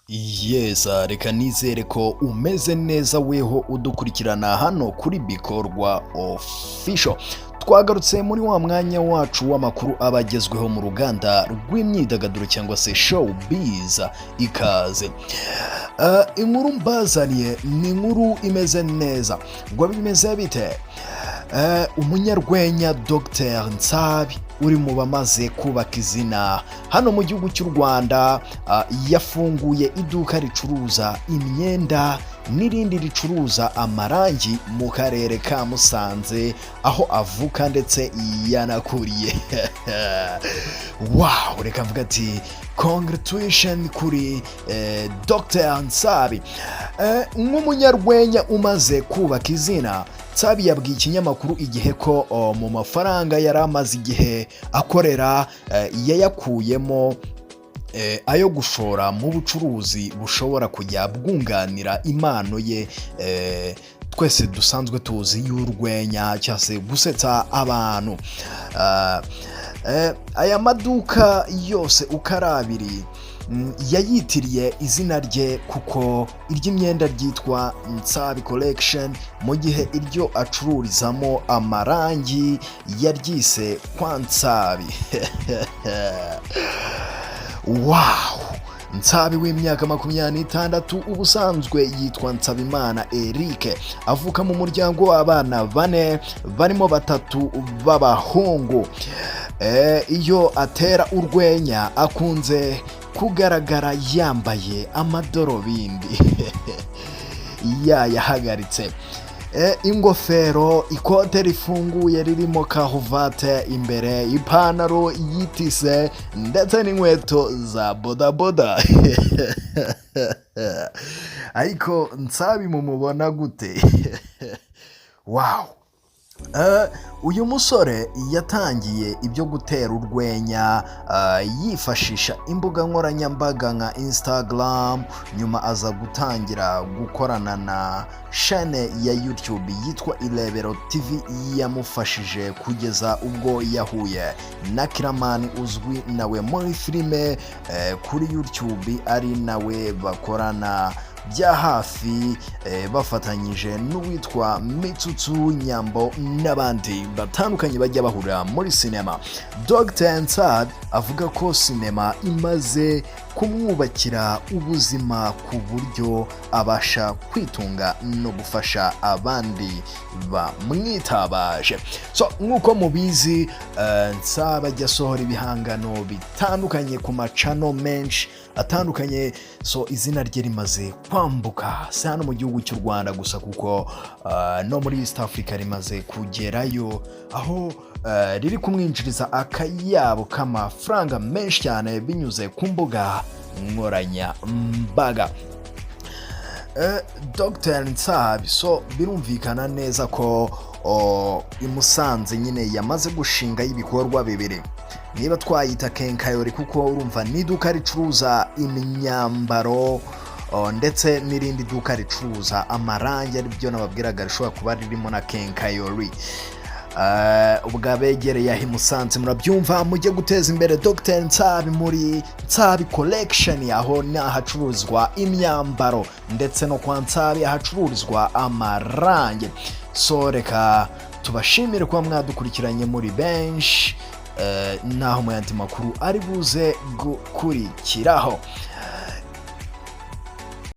Yes, reka nizere ko umeze neza weho udukurikirana hano kuri bikorwa official. Twagarutse muri wa mwanya wacu w'amakuru abagezweho mu ruganda rw'imyidagaduro cyangwa se showbiz ikaze. Inkuru mbazaniye ni inkuru imeze neza. Ngo bimeze bite? Umunyarwenya Dogiteri Nsabi uri mu bamaze kubaka izina hano mu gihugu cy'u Rwanda, yafunguye iduka ricuruza imyenda n'irindi ricuruza amarangi mu karere ka Musanze aho avuka ndetse yanakuriye. Wow, reka mvuga ati congratulations kuri Dogiteri Nsabi. Nk'umunyarwenya umaze kubaka izina, Nsabi yabwiye ikinyamakuru Igihe ko mu mafaranga yari amaze igihe akorera yayakuyemo ayo gushora mu bucuruzi bushobora kujya bwunganira impano ye twese dusanzwe tuzi y'urwenya cyangwa se gusetsa abantu. Aya maduka yose uko ari abiri yayitiriye izina rye kuko iry'imyenda ryitwa Nsabi Collection, mu gihe iryo acururizamo amarangi yaryise kwa Nsabi. Wow! Nsabi w'imyaka 26 ubusanzwe yitwa Nsabimana Eric, avuka mu muryango w'abana 4 barimo 3 b'abahungu. Iyo atera urwenya akunze kugaragara yambaye amadorobindi yahagaritse, ingofero, ikote rifunguye ririmo karuvate imbere, ipantaro yitise ndetse n'inkweto za bodaboda. Ariko Nsabi mumubona gute? Wow! Uyu musore yatangiye ibyo gutera urwenya yifashisha imbuga nkoranyambaga nka Instagram, nyuma aza gutangira gukorana na chaîne ya YouTube yitwa Irebero TV yamufashije kugeza ubwo yahuye na Kiramani uzwi nawe muri filime kuri YouTube, ari nawe bakorana bya hafi bafatanyije n'uwitwa Mitsutsu Nyambo n'abandi batandukanye bajya bahurira muri sinema. Dogiteri Nsabi avuga ko sinema imaze kumwubakira ubuzima ku buryo abasha kwitunga no gufasha abandi bamwitabaje. So nk'uko mubizi, Nsabi ajya asohora ibihangano bitandukanye ku macano menshi atandukanye, so izina rye rimaze kwambuka si hano mu gihugu cy'u Rwanda gusa kuko no muri East Africa rimaze kugerayo, aho riri kumwinjiriza akayabo k'amafaranga menshi cyane binyuze ku mbuga nkoranyambaga. Dogiteri Nsabi so birumvikana neza ko imusanze nyine yamaze gushinga ibikorwa bibiri, niba twayita kenkayori kuko urumva ni iduka ricuruza imyambaro ndetse n'irindi duka ricuruza amarangi, ari byo nababwiraga rishobora kuba ririmo na kenkayori. Ubwo abegereye aho i Musanze murabyumva, mujye guteza imbere Dogiteri Nsabi muri Nsabi Collection, aho ni ahacururizwa imyambaro ndetse no kwa Nsabi ahacururizwa amarangi. So reka tubashimire kuba mwadukurikiranye muri benshi, naho mu yandi makuru ari buze gukurikiraho.